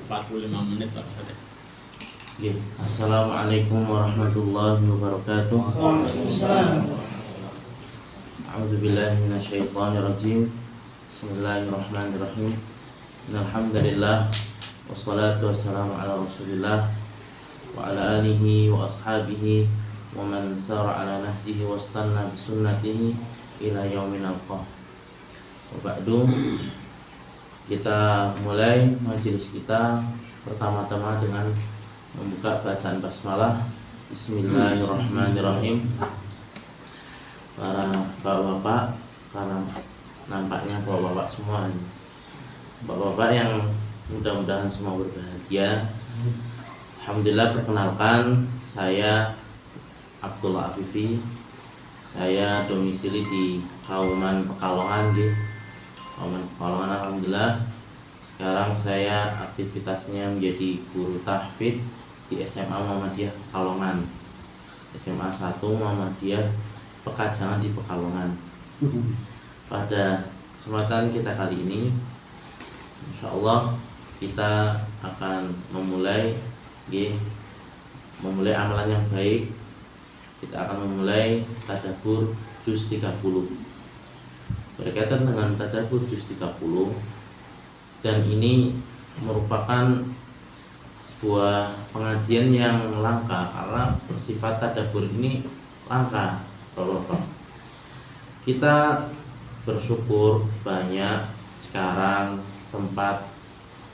45 menit Pak Ustaz. Assalamualaikum warahmatullahi wabarakatuh. Waalaikumsalam. A'udzubillahi minasyaitonirrajim. Bismillahirrahmanirrahim. Alhamdulillah wassalatu wassalamu ala Rasulillah wa ala alihi wa ashabihi wa man sara ala nahjihi wastanna bi sunnatihi ila yaumin alqah. Wa ba'du, kita mulai majelis kita pertama-tama dengan membuka bacaan basmalah. Bismillahirrahmanirrahim. Para bapak-bapak, karena nampaknya bapak-bapak semua ini, bapak-bapak yang mudah-mudahan semua berbahagia. Alhamdulillah, perkenalkan, saya Abdullah Afifi. Saya domisili di Kauman Pekalongan, Kauman Pekalongan. Alhamdulillah, sekarang saya aktivitasnya menjadi guru tahfidz di SMA Muhammadiyah Pekalongan, SMA 1 Muhammadiyah Pekajangan di Pekalongan. Pada kesempatan kita kali ini, insya Allah kita akan memulai amalan yang baik. Kita akan memulai tadabbur juz 30. Berkaitan dengan tadabbur juz 30, dan ini merupakan sebuah pengajian yang langka karena bersifat tadabbur ini langka, Bapak-bapak. Kita bersyukur banyak sekarang tempat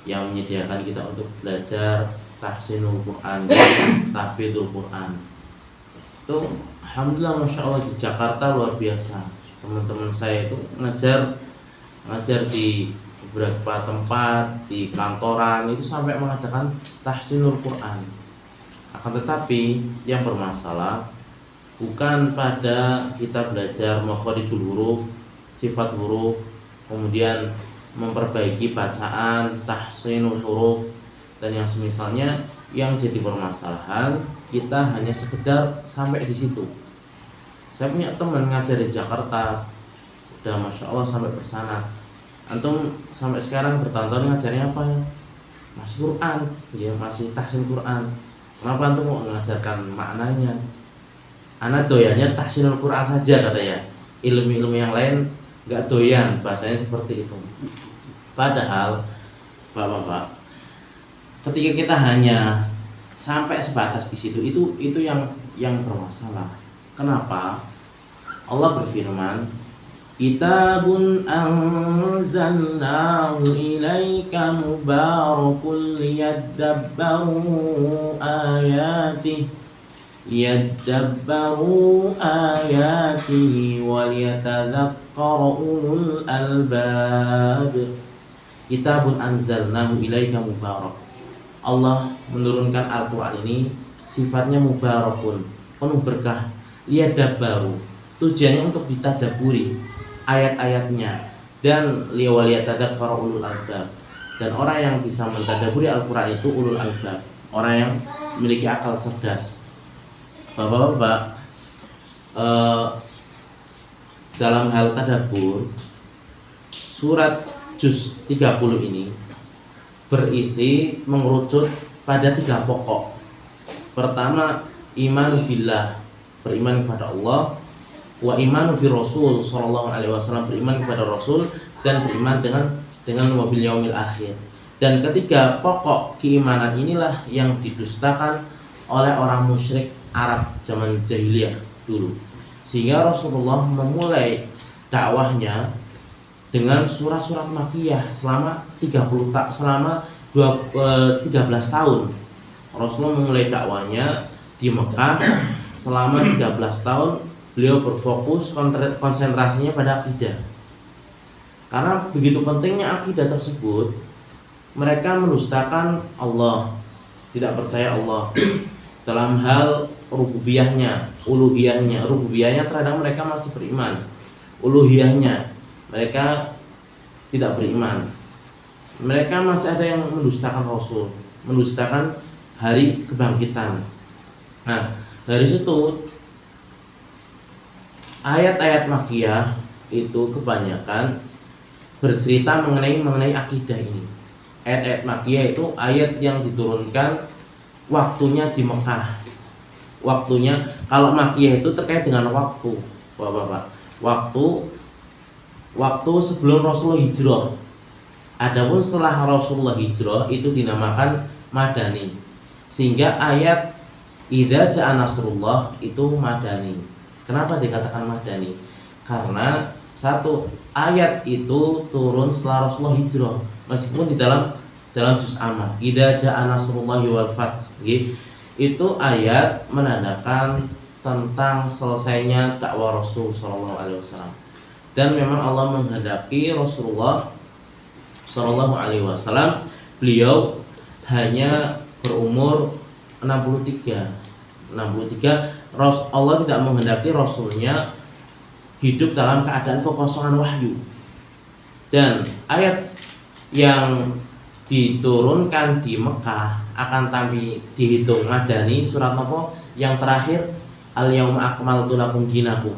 yang menyediakan kita untuk belajar tahsinul Quran, tahfidzul Quran. Itu alhamdulillah, masya Allah, di Jakarta luar biasa. Teman-teman saya itu ngajar di beberapa tempat, di kantoran itu sampai mengadakan tahsinul Quran. Akan tetapi yang bermasalah bukan pada kita belajar makharijul huruf, sifat huruf, kemudian memperbaiki bacaan, tahsinul huruf dan yang semisalnya. Yang jadi permasalahan, kita hanya sekedar sampai di situ. Saya punya teman ngajar di Jakarta, udah masya Allah sampai bersanad. Antum sampai sekarang bertahun-tahun ngajarnya apa ya? Masih Quran, ya masih tahsin Quran. Kenapa antum mau mengajarkan maknanya? Anak doyannya tahsinul Quran saja, kata ya. Ilmu-ilmu yang lain nggak doyan, bahasanya seperti itu. Padahal, bapak-bapak, ketika kita hanya sampai sebatas di situ, itu yang bermasalah. Kenapa? Allah berfirman, Kitabun anzalnahu ilaika mubarakun liyadabbaru ayatihi wa liyatadzakkara ulul albab. Kitabun anzalnahu ilaika mubarak. Allah menurunkan Al-Quran ini sifatnya mubarakun, penuh berkah. Liyadabbaru, tujuannya untuk ditadaburi ayat-ayatnya, dan liyatadzakkara ulul albab, dan orang yang bisa mentadaburi Al-Quran itu ulul albab, orang yang memiliki akal cerdas. Bapak-bapak, dalam hal tadabbur, surat juz 30 ini berisi mengerucut pada 3 pokok. Pertama, iman billah, beriman kepada Allah, wa iman bi Rasul sallallahu alaihi wasallam, beriman kepada Rasul, dan beriman dengan wabil yaumil akhir. Dan ketiga pokok keimanan inilah yang didustakan oleh orang musyrik Arab zaman jahiliyah dulu. Sehingga Rasulullah memulai dakwahnya dengan surat-surat Makkiyah selama 13 tahun. Rasulullah memulai dakwanya di Mekah selama 13 tahun. Beliau berfokus konsentrasinya pada akidah. Karena begitu pentingnya akidah tersebut, mereka mendustakan Allah, tidak percaya Allah dalam hal rububiyahnya, uluhiyahnya. Rububiyahnya terhadap mereka masih beriman, uluhiyahnya mereka tidak beriman. Mereka masih ada yang mendustakan Rasul, mendustakan hari kebangkitan. Nah, dari situ ayat-ayat Makkiyah itu kebanyakan bercerita mengenai akidah ini. Ayat-ayat Makkiyah itu ayat yang diturunkan waktunya di Mekah. Waktunya, kalau Makkiyah itu terkait dengan waktu, Bapak-bapak. Waktu sebelum Rasulullah hijrah. Adapun setelah Rasulullah hijrah itu dinamakan Madani. Sehingga ayat Idza ja'a nasrullah itu Madani. Kenapa dikatakan Madani? Karena satu ayat itu turun setelah Rasulullah hijrah, meskipun di dalam juz amma. Idza ja'a nasrullahi wal fath. Itu ayat menandakan tentang selesainya dakwah Rasul sallallahu alaihi wasallam. Dan memang Allah menghendaki Rasulullah sallallahu alaihi wasallam, beliau hanya berumur 63. Allah tidak menghendaki Rasulnya hidup dalam keadaan kekosongan wahyu. Dan ayat yang diturunkan di Mekah akan tapi dihitung Madani surat apa? Yang terakhir, Al-yauma akmaltu lakum dinakum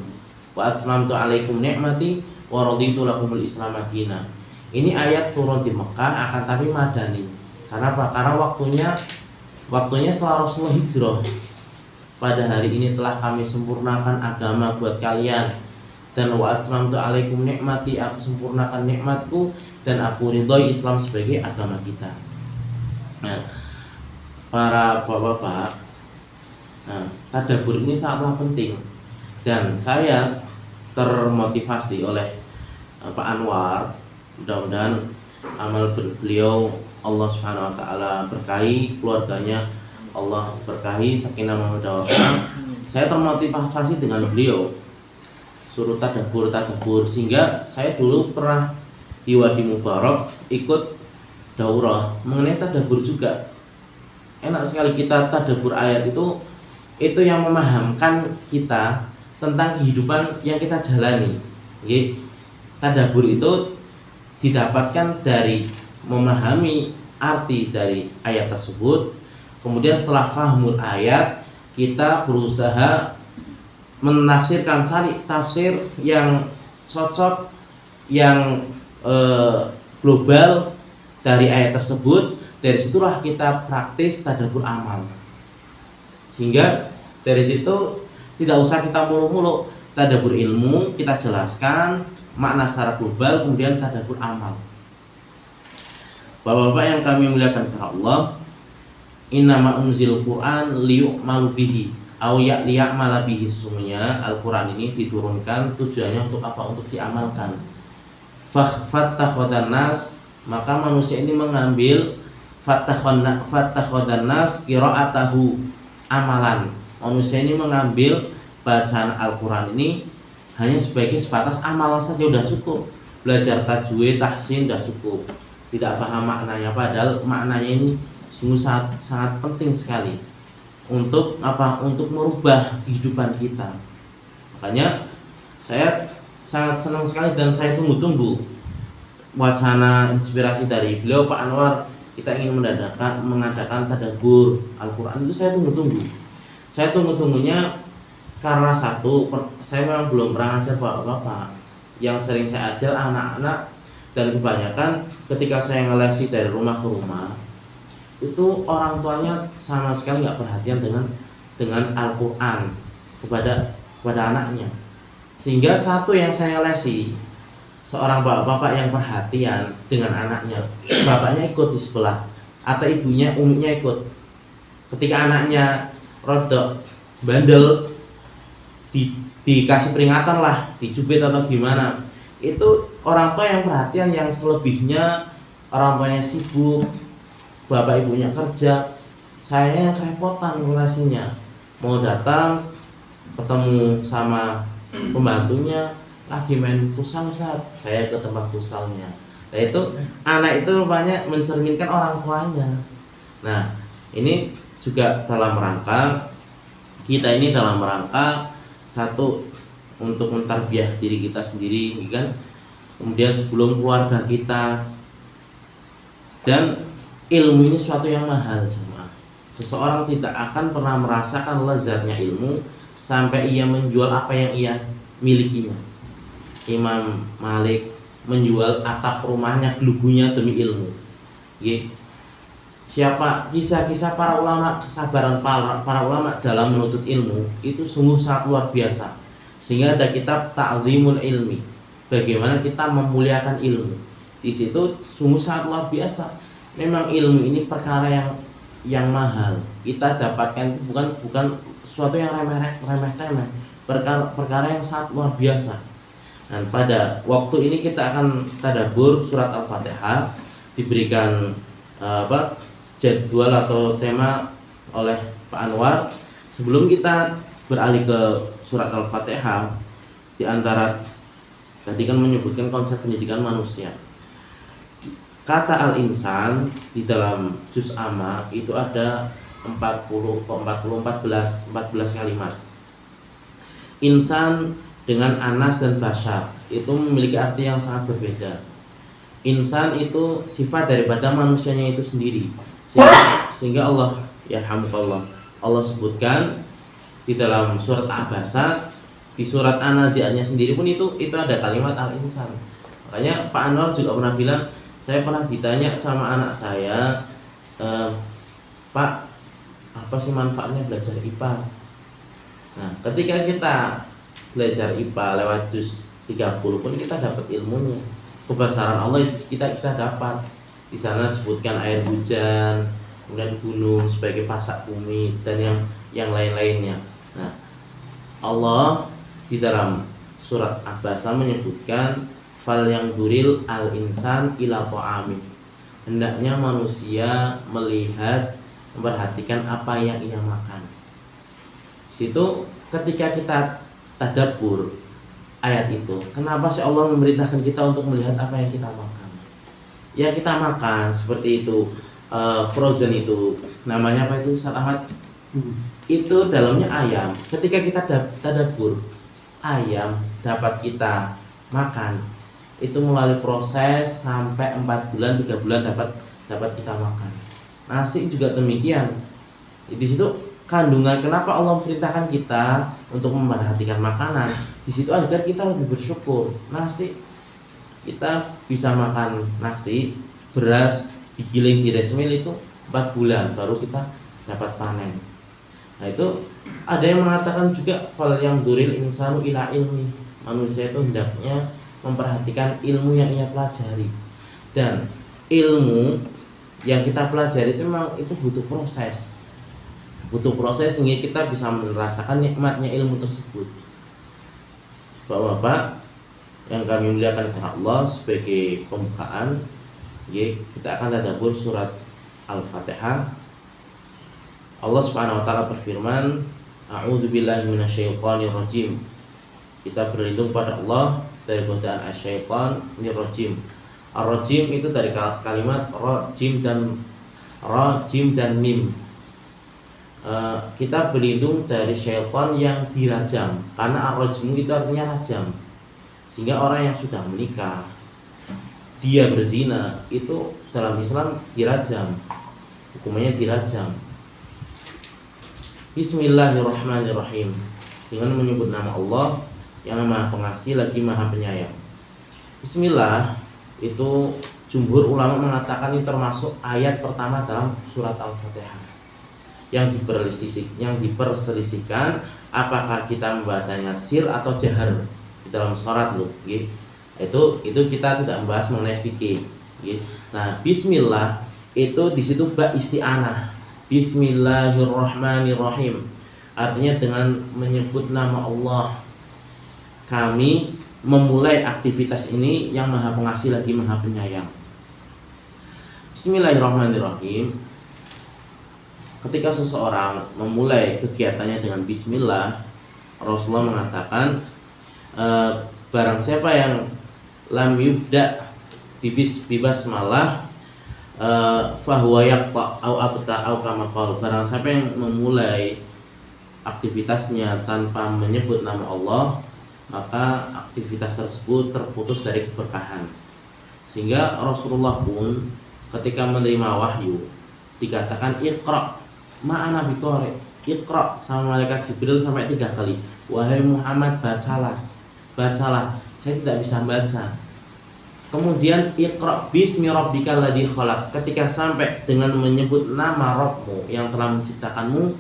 wa atmamtu alaikum ni'mati wa raditu lakumul Islam madina. Ini ayat turun di Mekah akan tapi Madani. Karena apa? Karena waktunya setelah Rasulullah hijrah. Pada hari ini telah kami sempurnakan agama buat kalian, dan wa atmamtu alaikum nikmati, aku sempurnakan nikmatku dan aku ridhoi Islam sebagai agama kita. Nah, para bapak-bapak, tadabbur ini sangatlah penting, dan saya termotivasi oleh Pak Anwar. Mudah-mudahan amal beliau Allah Subhanahu wa taala berkahi, keluarganya Allah berkahi, sakinah mawaddah. Saya termotivasi dengan beliau, suruh tadabbur, sehingga saya dulu pernah di Wadi Mubarak ikut daurah mengenai tadabbur juga. Enak sekali kita tadabbur ayat itu yang memahamkan kita tentang kehidupan yang kita jalani. Tadabbur itu didapatkan dari memahami arti dari ayat tersebut. Kemudian setelah fahmul ayat, kita berusaha menafsirkan, cari tafsir yang cocok, yang global dari ayat tersebut. Dari situlah kita praktis tadabbur amal. Sehingga dari situ tidak usah kita mulu-mulu tadabbur ilmu, kita jelaskan makna secara global, kemudian tadabbur amal. Bapak-bapak yang kami muliakan karena Allah, innama unzil Quran liyu'malu bihi aw liya'mala bihi. Sesungguhnya Al-Quran ini diturunkan tujuannya untuk apa? Untuk diamalkan. Fattakhadhan nas, maka manusia ini mengambil fattakhadhan nas qira'atahu amalan. Manusia ini mengambil bacaan Al-Quran ini hanya sebagai sebatas amal saja, sudah cukup. Belajar tajwid, tahsin sudah cukup. Tidak paham maknanya, padahal maknanya ini sungguh sangat penting sekali untuk apa? Untuk merubah kehidupan kita. Makanya saya sangat senang sekali dan saya tunggu-tunggu wacana inspirasi dari beliau Pak Anwar. Kita ingin mengadakan tadabbur Al-Quran, itu saya tunggu-tunggu. Saya tunggu-tunggunya karena satu, saya memang belum pernah ajar bapak-bapak. Yang sering saya ajar anak-anak, dan kebanyakan ketika saya ngelesi dari rumah ke rumah, itu orang tuanya sama sekali nggak perhatian dengan Al-Quran kepada anaknya. Sehingga satu yang saya lesi, seorang bapak-bapak yang perhatian dengan anaknya. Bapaknya ikut di sebelah atau ibunya, umiknya ikut. Ketika anaknya rodok bandel, dikasih peringatan lah, dicubit atau gimana, itu orang tua yang perhatian. Yang selebihnya orang tuanya sibuk, bapak ibunya kerja, saya yang kerepotan ngelasinya. Mau datang ketemu sama pembantunya lagi main futsal, saya ke tempat futsalnya. Nah itu anak itu rupanya mencerminkan orang tuanya. Nah ini juga dalam rangka kita ini, dalam rangka satu untuk mentarbiyah diri kita sendiri, kan? Kemudian sebelum keluarga kita. Dan ilmu ini suatu yang mahal, jemaah. Seseorang tidak akan pernah merasakan lezatnya ilmu sampai ia menjual apa yang ia milikinya. Imam Malik menjual atap rumahnya, gelugunya demi ilmu. nggih. Siapa kisah-kisah para ulama, kesabaran para ulama dalam menuntut ilmu itu sungguh sangat luar biasa. Sehingga ada kitab Ta'zimul Ilmi, bagaimana kita memuliakan ilmu. Di situ sungguh sangat luar biasa. Memang ilmu ini perkara yang mahal. Kita dapatkan bukan sesuatu yang remeh-temeh, perkara yang sangat luar biasa. Dan pada waktu ini kita akan tadabbur surat Al-Fatihah, diberikan jadwal atau tema oleh Pak Anwar. Sebelum kita beralih ke surat Al-Fatihah, di antara tadi kan menyebutkan konsep pendidikan manusia. Kata al-insan di dalam juz amma itu ada 14 kalimat. Insan dengan anas dan basyar itu memiliki arti yang sangat berbeda. Insan itu sifat daripada manusianya itu sendiri. Sehingga Allah, yarhamukallah, Allah sebutkan di dalam surat Abasa, di surat An-Nazi'atnya sendiri pun itu ada kalimat al-insan. Makanya Pak Anwar juga pernah bilang, saya pernah ditanya sama anak saya, Pak, apa sih manfaatnya belajar IPA? Nah, ketika kita belajar IPA lewat juz 30 pun kita dapat ilmunya. Kebesaran Allah kita dapat. Di sana disebutkan air hujan, kemudian gunung sebagai pasak bumi dan yang lain-lainnya. Nah, Allah di dalam surat Abasa menyebutkan fal yang duril al-insan ila ta'amih. Hendaknya manusia melihat, memperhatikan apa yang ia makan. Situ ketika kita tadabbur ayat itu, kenapa sih Allah memerintahkan kita untuk melihat apa yang kita makan? Yang kita makan seperti itu, frozen itu namanya apa itu, Ustaz Ahmad? Itu dalamnya ayam. Ketika kita tadabbur, ayam dapat kita makan itu melalui proses sampai 4 bulan, 3 bulan dapat kita makan. Nasi juga demikian. Di situ kandungan kenapa Allah perintahkan kita untuk memperhatikan makanan. Di situ agar kita lebih bersyukur. Nasi kita bisa makan nasi, beras digiling di rice mill itu 4 bulan baru kita dapat panen. Nah, itu ada yang mengatakan juga fal yang duril insanu ila ilmi. Manusia itu hendaknya memperhatikan ilmu yang ia pelajari, dan ilmu yang kita pelajari itu memang itu butuh proses sehingga kita bisa merasakan nikmatnya ilmu tersebut. Bapak-bapak yang kami muliakan kepada Allah, sebagai pembukaan kita akan tadabbur surat Al-Fatihah. Allah Subhanahu wa taala berfirman, a'udzubillahi minasyaitonir rajim. Kita berlindung pada Allah dari godaan asyaitan rajim. Ar-rajim itu dari kalimat rajim dan mim. Kita berlindung dari syaitan yang dirajam, karena ar-rajmu itu artinya rajam. Sehingga orang yang sudah menikah, dia berzina, itu dalam Islam dirajam, hukumannya dirajam. Bismillahirrahmanirrahim. Dengan menyebut nama Allah yang Maha Pengasih lagi Maha Penyayang. Bismillah itu jumhur ulama mengatakan ini termasuk ayat pertama dalam surat Al-Fatihah. Yang diperselisihkan apakah kita membacanya sir atau jahar di dalam sholat loh, gitu. Itu kita tidak membahas mengenai fikih, gitu. Nah, bismillah itu di situ ba isti'anah. Bismillahirrahmanirrahim. Artinya dengan menyebut nama Allah kami memulai aktivitas ini yang Maha Pengasih lagi Maha Penyayang. Bismillahirrahmanirrahim. Ketika seseorang memulai kegiatannya dengan bismillah, Rasulullah mengatakan barang siapa yang lam yubda bibasmalah fahuwa yaqta au abta au kama qala. Barang siapa yang memulai aktivitasnya tanpa menyebut nama Allah, maka aktivitas tersebut terputus dari keberkahan. Sehingga Rasulullah pun ketika menerima wahyu dikatakan iqra, ma'ana biqari. Iqra sama malaikat Jibril sampai 3 kali. Wahai Muhammad, bacalah. Saya tidak bisa baca. Kemudian Iqra bismi rabbikal ladzi khalaq. Ketika sampai dengan menyebut nama Rabbmu yang telah menciptakanmu,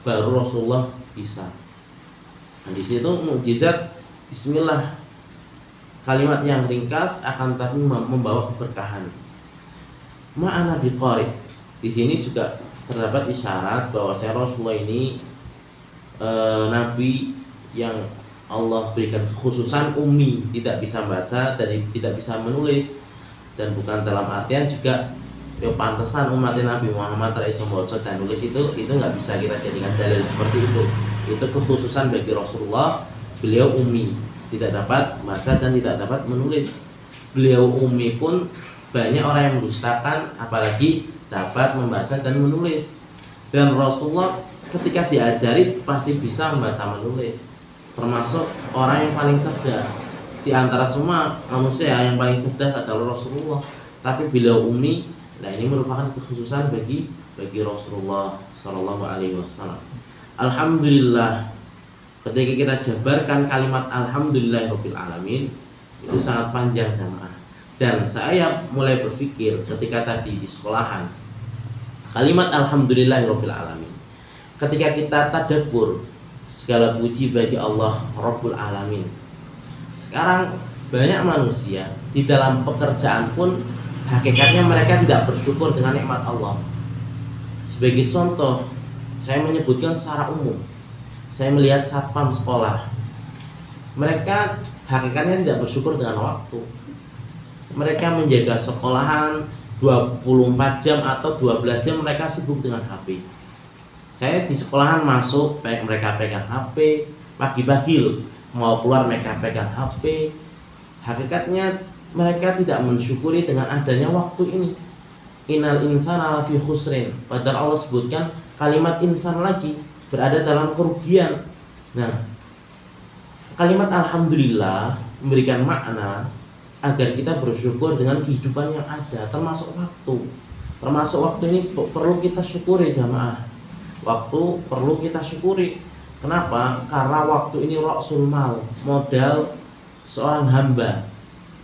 baru Rasulullah bisa. Nah, di situ mukjizat bismillah. Kalimat yang ringkas akan tapi membawa keberkahan. Ma'ana biqari. Di sini juga terdapat isyarat bahwa Rasulullah ini nabi yang Allah berikan kekhususan ummi, tidak bisa baca dan tidak bisa menulis, dan bukan dalam artian juga pantesan umat Nabi Muhammad iso maca dan nulis itu nggak bisa kita jadikan dalil seperti itu. Itu kekhususan bagi Rasulullah, beliau ummi, tidak dapat baca dan tidak dapat menulis. Beliau ummi pun banyak orang yang mendustakan, apalagi dapat membaca dan menulis. Dan Rasulullah ketika diajari pasti bisa membaca menulis, termasuk orang yang paling cerdas di antara semua manusia. Yang paling cerdas adalah Rasulullah, tapi beliau ummi. Nah, ini merupakan kekhususan bagi Rasulullah Shallallahu Alaihi Wasallam. Alhamdulillah, ketika kita jabarkan kalimat Alhamdulillahirabbil alamin itu sangat panjang jamaah. Dan saya mulai berpikir ketika tadi di sekolahan kalimat Alhamdulillahirabbil alamin, ketika kita tadabbur segala puji bagi Allah Rabbul Alamin. Sekarang banyak manusia di dalam pekerjaan pun hakikatnya mereka tidak bersyukur dengan nikmat Allah. Sebagai contoh, saya menyebutkan secara umum. Saya melihat satpam sekolah. Mereka hakikatnya tidak bersyukur dengan waktu. Mereka menjaga sekolahan 24 jam atau 12 jam mereka sibuk dengan HP. Saya di sekolahan masuk, mereka pegang HP, pagi-pagi mau keluar mereka pegang HP. Hakikatnya mereka tidak mensyukuri dengan adanya waktu ini. Innal insana lafi khusrin. Padahal Allah sebutkan kalimat insan lagi berada dalam kerugian. Nah, kalimat alhamdulillah memberikan makna agar kita bersyukur dengan kehidupan yang ada, termasuk waktu. Termasuk waktu ini perlu kita syukuri jamaah. Waktu perlu kita syukuri. Kenapa? Karena waktu ini ra'sul mal, modal seorang hamba.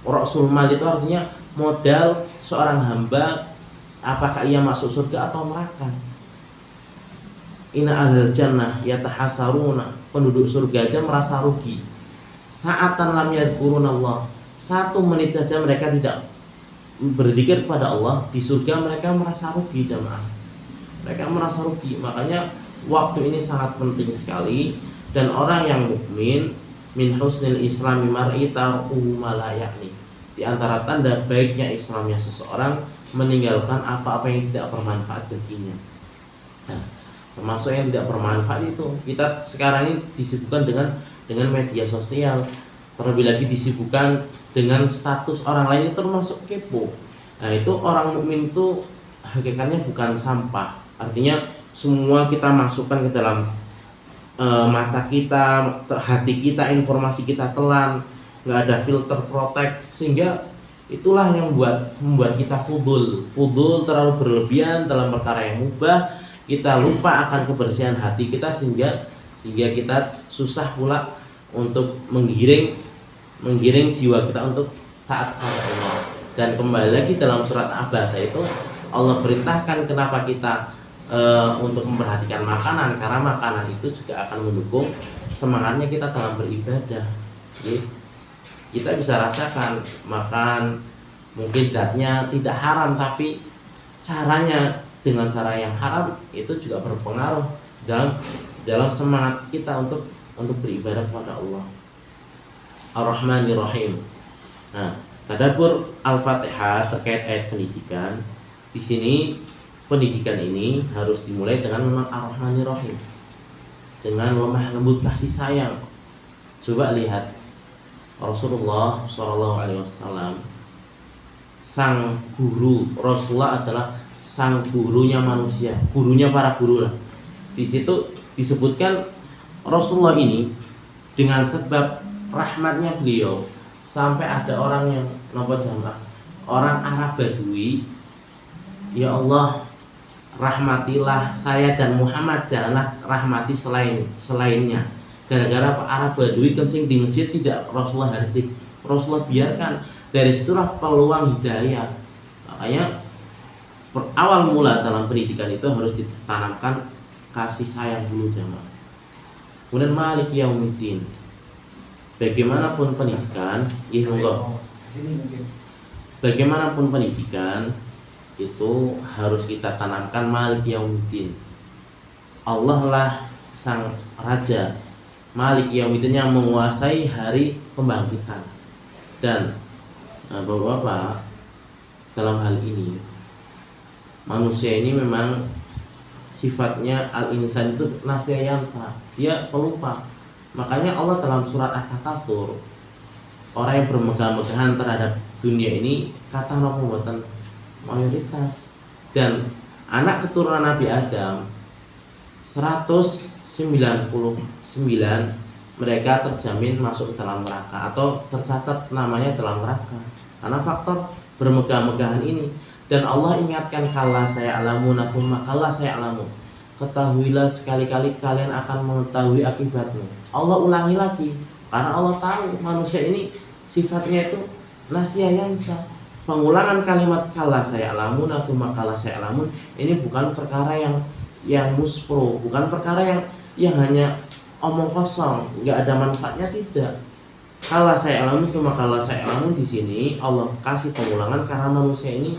Ra'sul mal itu artinya modal seorang hamba, apakah ia masuk surga atau neraka. Inna ahlal jannah yatahasaruna. Penduduk surga aja merasa rugi. Sa'atan lam yadhkurunallah. 1 menit saja mereka tidak berzikir kepada Allah, di surga mereka merasa rugi jamaah. Mereka merasa rugi. Makanya waktu ini sangat penting sekali. Dan orang yang mukmin, min husnil islami mar'i tarkuhu ma la ya'ni. Di antara tanda baiknya Islamnya seseorang meninggalkan apa-apa yang tidak bermanfaat baginya. Nah, termasuk yang tidak bermanfaat itu kita sekarang ini disibukkan dengan media sosial, terlebih lagi disibukkan dengan status orang lain, itu termasuk kepo. Nah, itu orang mukmin itu hakikatnya bukan sampah. Artinya semua kita masukkan ke dalam mata kita, hati kita, informasi kita telan, nggak ada filter protect, sehingga itulah yang membuat kita fudul terlalu berlebihan dalam perkara yang mubah. Kita lupa akan kebersihan hati kita sehingga kita susah pula untuk menggiring jiwa kita untuk taat kepada Allah. Dan kembali lagi dalam surat Abasa itu Allah perintahkan kenapa kita untuk memperhatikan makanan, karena makanan itu juga akan mendukung semangatnya kita dalam beribadah. Jadi, kita bisa rasakan makan mungkin zatnya tidak haram, tapi caranya dengan cara yang haram itu juga berpengaruh dalam semangat kita untuk beribadah kepada Allah. Ar-Rahmanir-Rahim. Nah, tadabbur Al-Fatihah terkait ayat pendidikan. Di sini pendidikan ini harus dimulai dengan Ar-Rahmanir-Rahim, dengan lemah lembut kasih sayang. Coba lihat Rasulullah SAW, sang guru. Rasulullah adalah sang gurunya manusia, gurunya para guru lah. Di situ disebutkan Rasulullah ini dengan sebab rahmatnya beliau sampai ada orang yang orang Arab Badui, ya Allah, rahmatilah saya dan Muhammad, janganlah rahmati selainnya. Gara-gara Arab Badui kencing di masjid, tidak Rasulullah hardik, Rasulullah biarkan. Dari situlah peluang hidayah. Makanya awal mula dalam pendidikan itu harus ditanamkan kasih sayang dulu jamaah. Kemudian Maliki Yaumiddin. Bagaimanapun pendidikan, bagaimanapun pendidikan itu harus kita tanamkan Maliki Yaumiddin. Allah lah sang raja, Malik Yaumiddin, yang menguasai hari pembangkitan. Dan Bapak-bapak, dalam hal ini manusia ini memang sifatnya al-insan itu nasyayansa, dia pelupa. Makanya Allah dalam surat At-Takatsur, orang yang bermegah-megahan terhadap dunia ini kata pembuatan mayoritas. Dan anak keturunan Nabi Adam 199 mereka terjamin masuk ke dalam neraka atau tercatat namanya dalam neraka karena faktor bermegah-megahan ini. Dan Allah ingatkan, kala saya alamu nafumma kala saya alamu, ketahuilah sekali-kali kalian akan mengetahui akibatmu. Allah ulangi lagi karena Allah tahu manusia ini sifatnya itu nasyayansa. Pengulangan kalimat kala saya alamu nafumma kala saya alamu ini bukan perkara yang muspro, bukan perkara yang hanya omong kosong, nggak ada manfaatnya, tidak. Kala saya alami, cuma kala saya alami di sini Allah kasih pengulangan karena manusia ini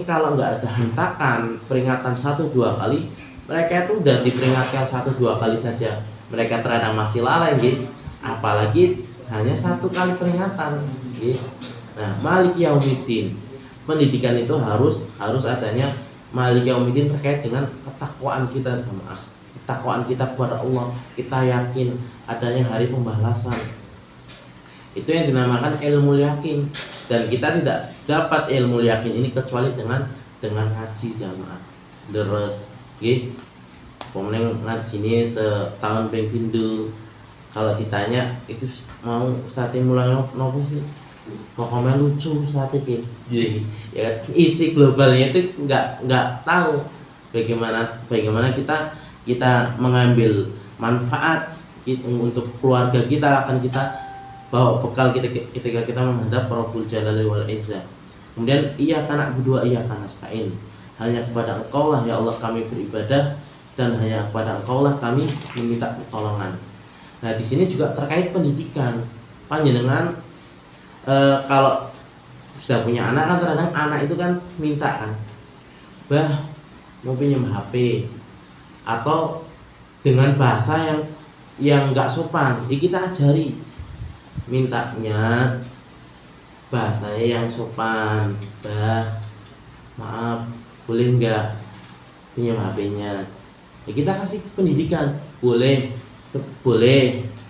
kalau nggak ada hentakan peringatan 1-2 kali, mereka itu udah diperingatkan 1-2 kali saja, mereka terkadang masih lalai, gitu. Apalagi hanya 1 kali peringatan, gitu. Nah, Malik Yaumiddin, pendidikan itu harus adanya Malik Yaumiddin terkait dengan ketakwaan kita jamaah. Ketakwaan kita kepada Allah, kita yakin adanya hari pembalasan. Itu yang dinamakan ilmu yakin. Dan kita tidak dapat ilmu yakin ini kecuali dengan ngaji jamaah. Deres, nggih. Pemenang ngaji ini setahun ping pindho. Kalau ditanya itu mau Ustaz mulai nopo sih? Pokoknya lucu saat ini. Ya, isi globalnya itu nggak tahu bagaimana kita mengambil manfaat untuk keluarga kita, akan kita bawa bekal ketika kita menghadap Rabbul Jalali wal Izzah. Kemudian iyyaka na'budu wa iyyaka nasta'in, hanya kepada Engkau lah ya Allah kami beribadah, dan hanya kepada Engkau lah kami meminta pertolongan. Nah, di sini juga terkait pendidikan. Panjenengan kalau sudah punya anak kan terkadang anak itu kan minta kan, bah mau pinjam HP, atau dengan bahasa yang nggak sopan, kita ajari, mintanya bahasanya yang sopan, bah maaf boleh nggak pinjam HP-nya, kita kasih pendidikan, boleh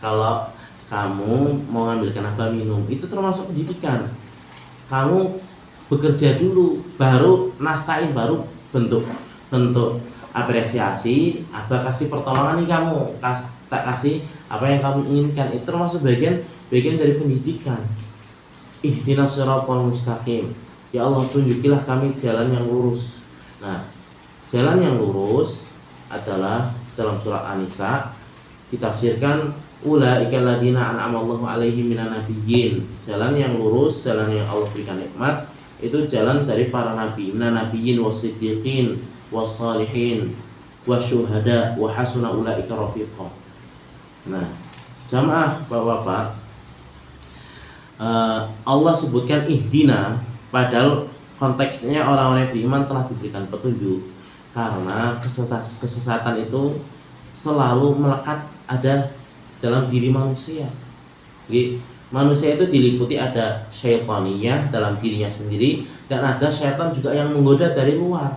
kalau kamu mau ngambilkan apa minum, itu termasuk pendidikan. Kamu bekerja dulu, baru nastain, baru bentuk apresiasi, abah kasih pertolongan nih, kamu tak kasih apa yang kamu inginkan, itu termasuk bagian dari pendidikan. Ihdinas siratal mustaqim, ya Allah tunjukilah kami jalan yang lurus. Nah, jalan yang lurus adalah dalam surat An-Nisa ditafsirkan ulaika alladziina an'amallahu 'alaihim minan nabiyyin. Jalan yang lurus, jalan yang Allah berikan nikmat, itu jalan dari para nabi, minan nabiyyin wasiddiqin wassalihin wasyuhada wa hasuna ulaika rafiqa. Nah, jamaah Bapak-bapak, Allah sebutkan ihdina, padahal konteksnya orang-orang yang beriman telah diberikan petunjuk, karena kesesatan itu selalu melekat ada dalam diri manusia. Manusia itu diliputi ada syaitaniyah dalam dirinya sendiri, dan ada syaitan juga yang menggoda dari luar.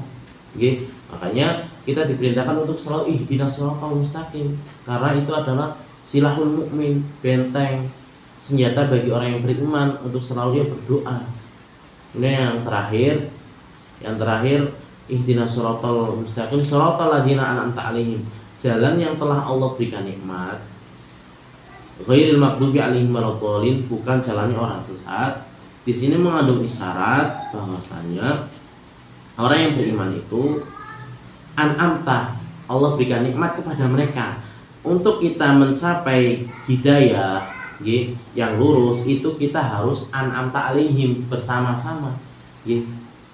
Makanya kita diperintahkan untuk selalu ihdinas siratal mustaqim, karena itu adalah silahul mukmin, benteng, senjata bagi orang yang beriman untuk selalu dia berdoa. Kemudian yang terakhir ihdinas siratal mustaqim siratal ladzina an'amta 'alaihim, jalan yang telah Allah berikan nikmat, ghairil maghdubi 'alaihim waladdallin, bukan jalannya orang sesat. Di sini mengandung isyarat bahwasanya orang yang beriman itu an'amta, Allah berikan nikmat kepada mereka untuk kita mencapai hidayah yang lurus itu kita harus an'amta alaihim bersama-sama.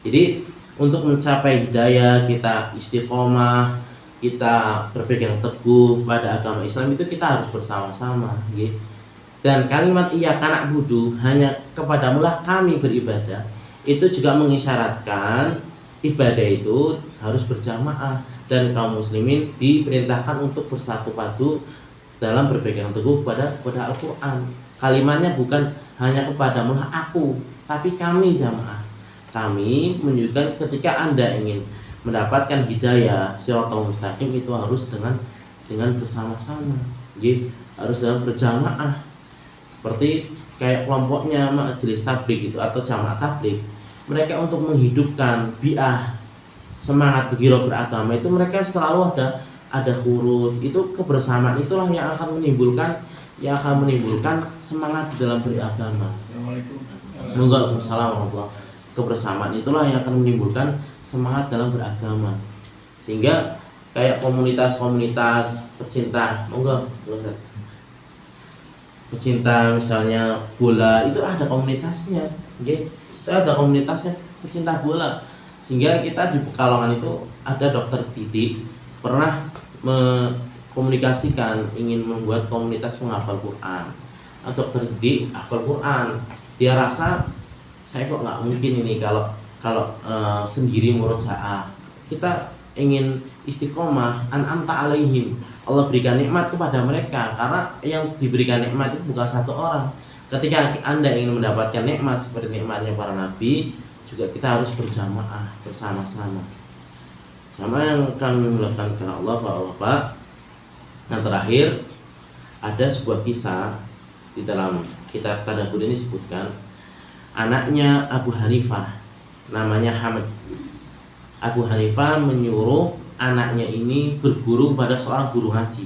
Jadi untuk mencapai hidayah kita istiqomah, kita berpegang teguh pada agama Islam itu kita harus bersama-sama. Dan kalimat iyyaka na'budu, hanya kepadamulah kami beribadah, itu juga mengisyaratkan ibadah itu harus berjamaah, dan kaum muslimin diperintahkan untuk bersatu padu dalam berpegang teguh pada Al-Quran. Kalimatnya bukan hanya kepadamulah aku, tapi kami jamaah. Kami menunjukkan ketika Anda ingin mendapatkan hidayah shiratal mustaqim itu harus dengan bersama-sama, harus dalam berjamaah. Seperti kayak kelompoknya majelis tabligh itu atau jamaah tabligh, mereka untuk menghidupkan bi'ah semangat giro beragama itu mereka selalu ada khuruj. Itu kebersamaan itulah yang akan menimbulkan semangat dalam beragama. Assalamualaikum. Kebersamaan itulah yang akan menimbulkan semangat dalam beragama, sehingga kayak komunitas-komunitas pecinta misalnya bola itu ada komunitasnya, itu ada komunitasnya pecinta bola. Sehingga kita di Pekalongan itu ada dokter Didik pernah mengkomunikasikan ingin membuat komunitas penghafal Quran. Dokter Didik hafal Quran, dia rasa saya kok nggak mungkin ini kalau sendiri murojaah. Kita ingin istiqomah, an'amta alaihim, Allah berikan nikmat kepada mereka, karena yang diberikan nikmat itu bukan satu orang. Ketika Anda ingin mendapatkan nikmat seperti nikmatnya para nabi, juga kita harus berjamaah bersama-sama. Sama yang kami mulakan karena Allah, Bapak-bapak. Yang terakhir, ada sebuah kisah di dalam kitab Tadabbur ini disebutkan, anaknya Abu Hanifah namanya Hamad. Abu Hanifah menyuruh anaknya ini berguru pada seorang guru ngaji.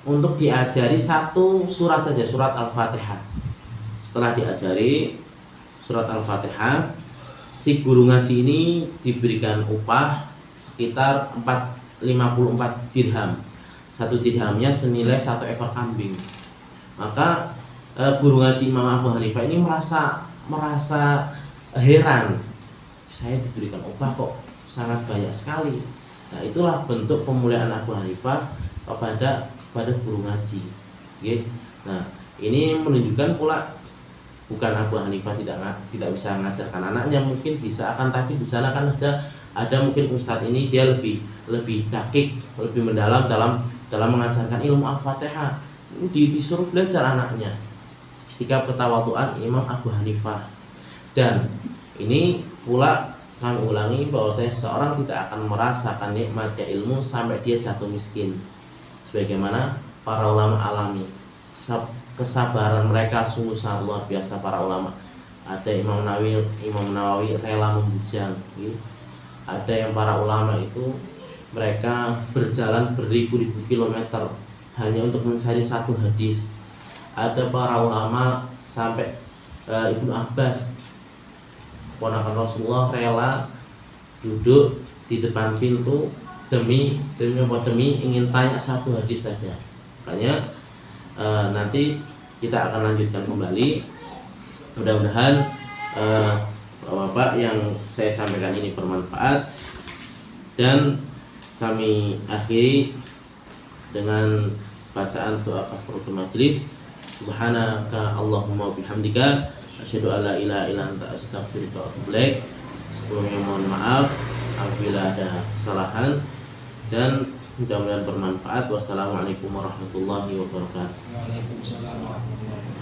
Untuk diajari satu surat saja, surat Al-Fatihah. Setelah diajari surat Al-Fatihah, si guru ngaji ini diberikan upah sekitar 54 dirham. Satu dirhamnya senilai 1 ekor kambing. Maka guru ngaji Imam Abu Hanifah ini merasa heran, saya diberikan upah kok sangat banyak sekali. Nah, itulah bentuk pemuliaan Abu Hanifah kepada guru ngaji. Nah, ini menunjukkan pula bukan Abu Hanifah tidak bisa mengajarkan anaknya, mungkin bisa, akan tapi di sana kan ada mungkin ustadz ini dia lebih dakik, lebih mendalam dalam mengajarkan ilmu Al-Fatihah. Disuruh belajar anaknya. Sikap ketawaduan Imam Abu Hanifah. Dan ini pula kami ulangi bahwa seseorang tidak akan merasakan nikmatnya ilmu sampai dia jatuh miskin. Sebagaimana para ulama alami, kesabaran mereka sungguh sangat luar biasa para ulama. Ada Imam Nawawi rela membujang. Ada yang para ulama itu mereka berjalan beribu-ribu kilometer hanya untuk mencari satu hadis. Ada para ulama sampai Ibnu Abbas, ponakan Rasulullah, rela duduk di depan pintu demi ingin tanya satu hadis saja. Makanya nanti kita akan lanjutkan kembali. Mudah-mudahan Bapak yang saya sampaikan ini bermanfaat, dan kami akhiri dengan bacaan doa kafaratul majelis. Subhanaka Allahumma bihamdika asyhadu an la ilaha illa anta astaghfiruka wa atubu ilaik. Sebelumnya mohon maaf apabila ada kesalahan, dan mudah-mudahan bermanfaat. Wassalamualaikum warahmatullahi wabarakatuh. Waalaikumsalam warahmatullahi wabarakatuh.